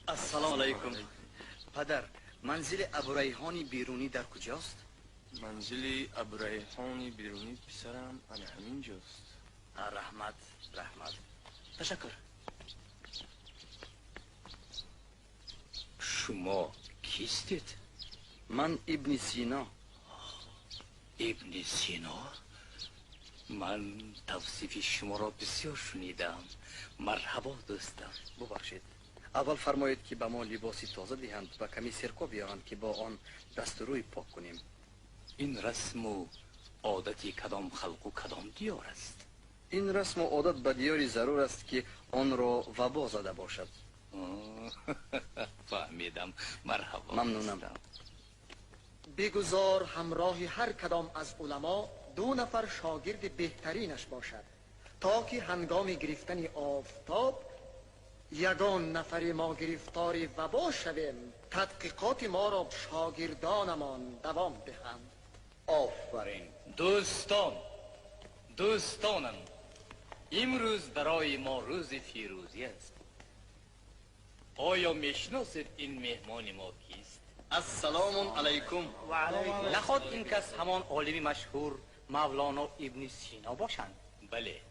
السلام علیکم. پدر، منزل ابوریحان بیرونی در کجاست؟ منزل ابوریحان بیرونی پسرم انا همین جاست. رحمت. تشکر. شما کیستید؟ من ابن سینا. ابن سینا؟ من توصیف شما را بسیار شنیدم. مرحبا دوستم. ببخشید، اول فرمایید که به ما لباسی تازه دهند و کمی سرکه بیارند که با آن دست و روی پاک کنیم. این رسم و عادتی کدام خلق و کدام دیار است؟ این رسم و عادت به دیاری ضرور است که آن را وبا زده باشد. فهمیدم. مرحبا. ممنونم. بگذار همراه هر کدام از علما 2 نفر شاگرد بهترینش باشد تا که هنگام گرفتن آفتاب یگان نفر ما گرفتار وبا شویم، تحقیقات ما را شاگردانمان دوام دهند. آفرین. دوستانم، امروز برای ما روز فیروزی است. آیا میشناسید این مهمان ما کیست؟ السلام علیکم. نخواد این کس همان عالم مشهور مولانا ابن سینا باشند؟ بله،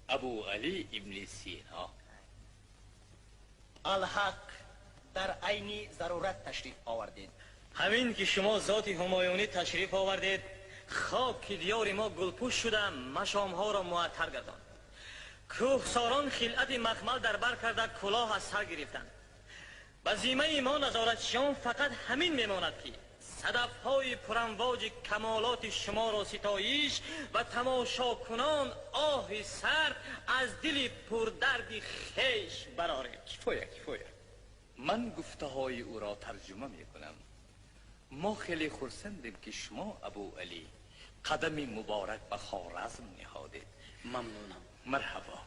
ابو علی ابن سینا. الحق در عین ضرورت تشریف آوردید. همین که شما ذات همایونی تشریف آوردید، خاک دیار ما گلپوش شده، مشامها را معطر گرداند. کوهساران خلعت مخمل در بر کرده کلاه از سر گرفتند. وظیفه ما نظارتچیان فقط همین میماند که صدفهای پرامواج کمالات شما را ستایش و تماشا کنان آه سرد از دل پردرد خیش برآریم. کفایه. من گفته های او را ترجمه می کنم. ما خیلی خرسندیم که شما ابو علی قدم مبارک به خوارزم نهادید. ممنونم. مرحبا.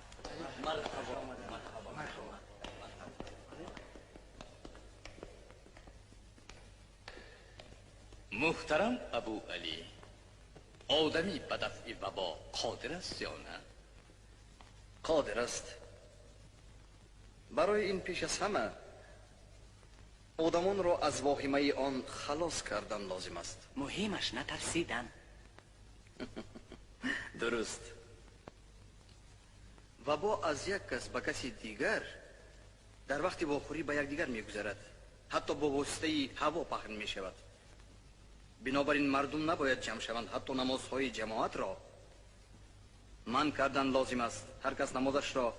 محترم ابو علی، آدمی به دفع وبا قادر است یا نه؟ قادر است. برای این پیش از همه آدمان را از واهمه آن خلاص کردن لازم است. مهمش نترسیدن. درست. وبا از یک کس به کسی دیگر در وقت واخوری به یکدیگر میگذرد، حتی با واسطه هوا پخش می شود. بنابراین مردم نباید جمع شوند. حتی نمازهای جماعت را من کردن لازم است. هر کس نمازش را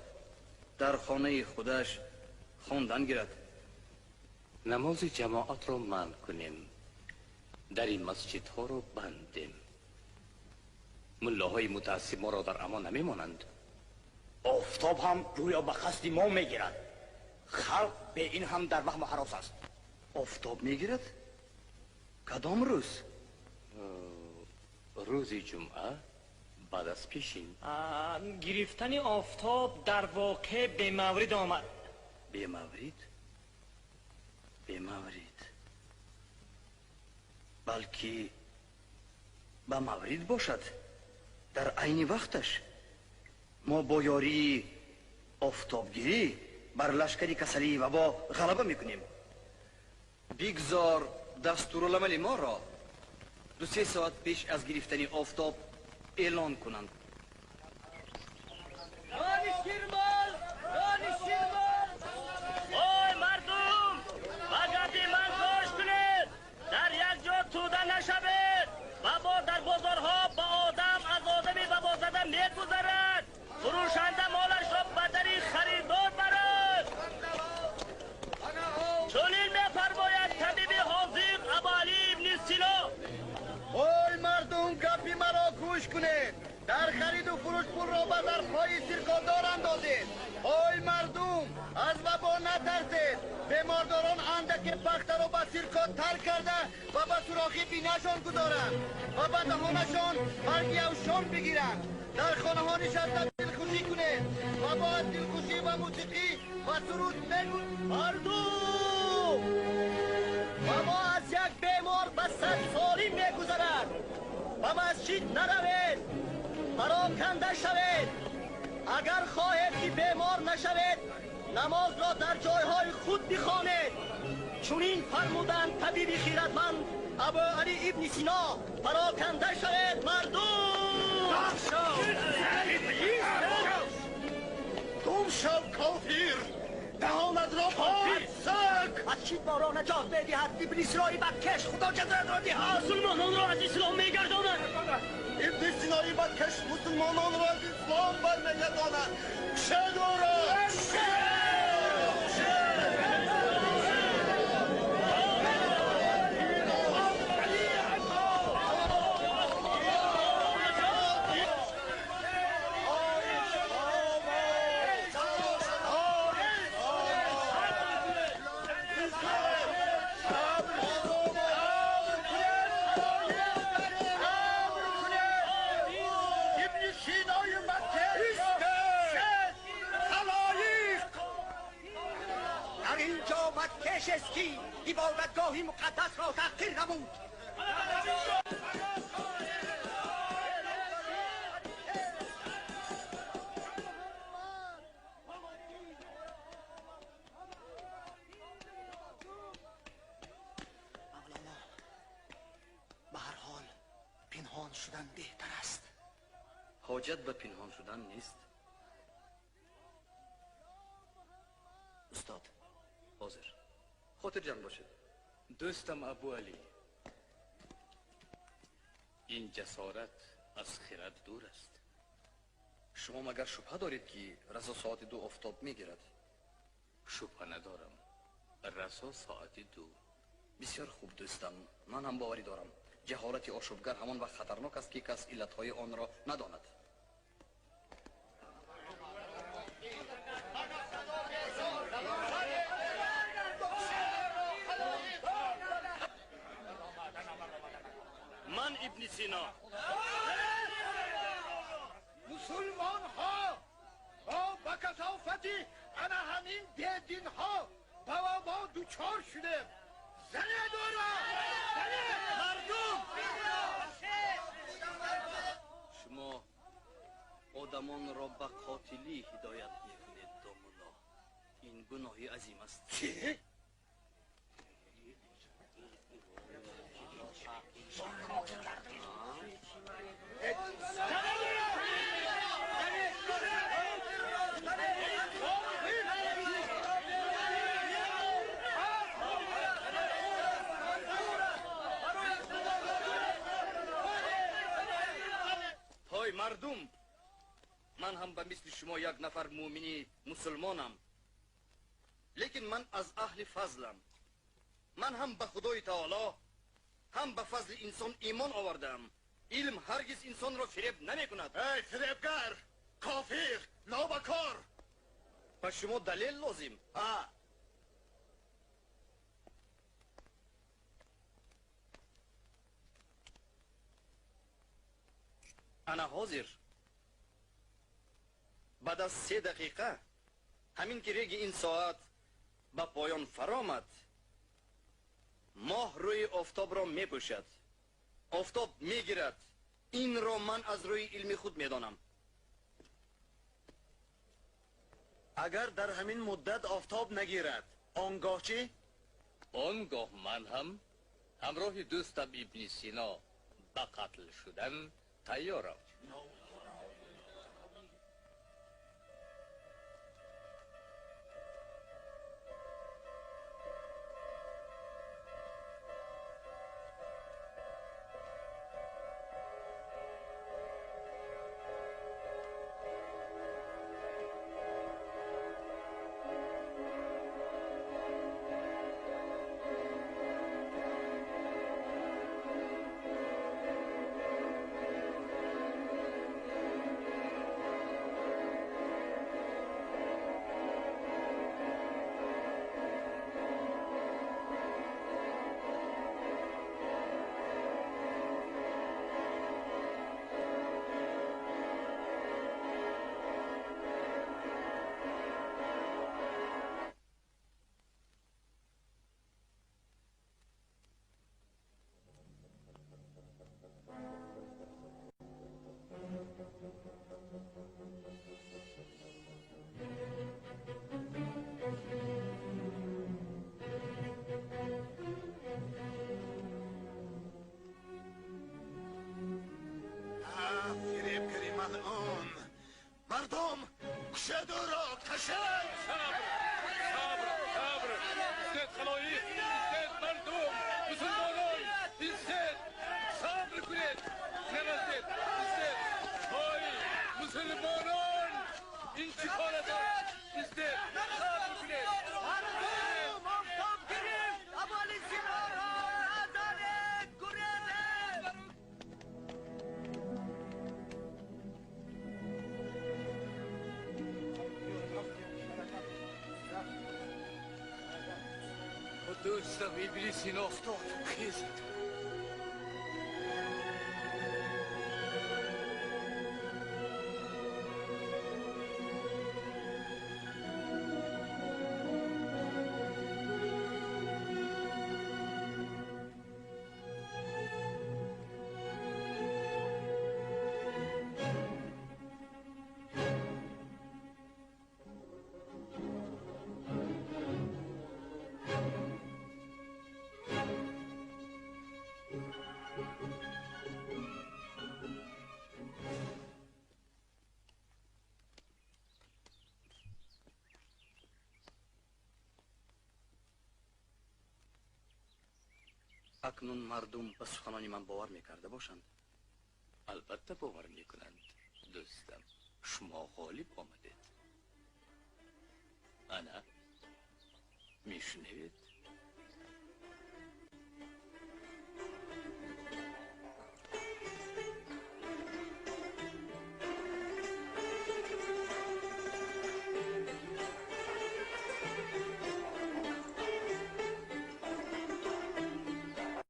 در خانه خودش خواندن گیرد. نماز جماعت را منع کنیم، در این مسجد ها را بندیم. ملاهای متعصب ما را در امان نمیمانند. آفتاب هم گویا به قصد ما میگیرد. خلق به این هم در وهم هراس است. آفتاب میگیرد؟ کدام روز؟ روز جمعه بعد از پیشین. گرفتن آفتاب در واقع به مورد آمد. به مورد؟ بلکه به مورد باشد در عین وقتش. ما با یاری آفتابگیری بر لشکری کسلی وبا غلبه میکنیم. بگذار دستورالعمل ما را 2-3 ساعت پیش از گرفتن آفتاب اعلان کنند. اوی مردم، فقط من گوش کنید. در یک جا توده نشوید. وبا در بازارها با آدم از آدمی وبا زده میگذرد. فروشنده مالش را بدری خریدار برد. چنین میفرماید طبیب حاذق ابو علی ابن سینا. اوی مردم، گپی مرا گوش کنید. در خرید و فروش پول را به ظرفهای سرکادار اندازید. اوی مردم، از وبا نترسید. بیمارداران اندک بخته را به سرکات تر کرده و به سوراخی بینهشان گذارند و به دهانشان برگی اوشان بگیرند. در خانه ها نشسته دلخوشی کنید و با دلخوشی و موسیقی و سرود بگوید. مردم، وبا از یک بیمار به 100 سالی میگذرد. و مسجد نروید، پراکنده شوید. اگر خواهید که بیمار نشوید نماز را در جایهای خود بخوانید. چون این فرمودند طبیب خیرتمند ابو علی ابن سینا پراکنده شوید مردم. گم شو کافر، دهانت را باید سک. از چید ما را نجات بدهد ابلیس رای بکش خدا جزایت را دهد. مسلمانان را از اسلام میگرداند. ابن سینایی بدکش مسلمانان را از اسلام برمیگرداند. کشد او را. کی عبادتگاهی مقدس را تحقیر نمود. مولانا، به هر حال پنهان شدن بهتر است. حاجت به پنهان شدن نیست. استاد حاضر خاطر جمع باشد. دوستم ابو علی، این جسارت از خرد دور است. شما مگر شبه دارید که رضا ساعت 2 آفتاب میگیرد؟ شبه ندارم، رسا ساعت 2. بسیار خوب دوستم، من هم باوری دارم جهالت آشوبگر همان وقت خطرناک است که کس علتهای آن را نداند. من ابن سینا مسلمان ها با کثافتی انا همین بیدین ها با دوچار شده. زنه دارا مردم. شما آدمان را به قاتلی هدایت میکنید دامولا. این گناهی عظیم است. چی؟ های مردم، من هم به مثل شما یک نفر مؤمنی مسلمانم، لیکن من از اهل فضلم. من هم به خدای تعالی هم به فضل انسان ایمان آوردم. علم هرگز انسان را فریب نمی کند. ای فریبگر، کافر، نابکار. پس شما دلیل لازم. انا حاضر. بعد از 3 دقیقه همین که ریگ این ساعت به پایان فرامد، ماه روی آفتاب را می پوشد، آفتاب می گیرد. این را من از روی علم خود می دانم. اگر در همین مدت آفتاب نگیرد آنگاه چی؟ آنگاه من هم همراه دوستم ابن سینا به قتل شدن تیارم. بکشد او را کشد. صبر استاد خلایق، استاد مردم، مسلمانان، استاد صبر کنید. نمازید استاد. های مسلمانان، این چی کار است؟ استاد صبر کنید. مردم آفتاب گرفت، ابوعلی سینا نزنید، گریزید. دوستم ابلیس این افتاد خیزید. اکنون مردم به سخنان من باور میکرده باشند. البته باور میکنند دوستم. شما غالب آمدید. انا میشنوید؟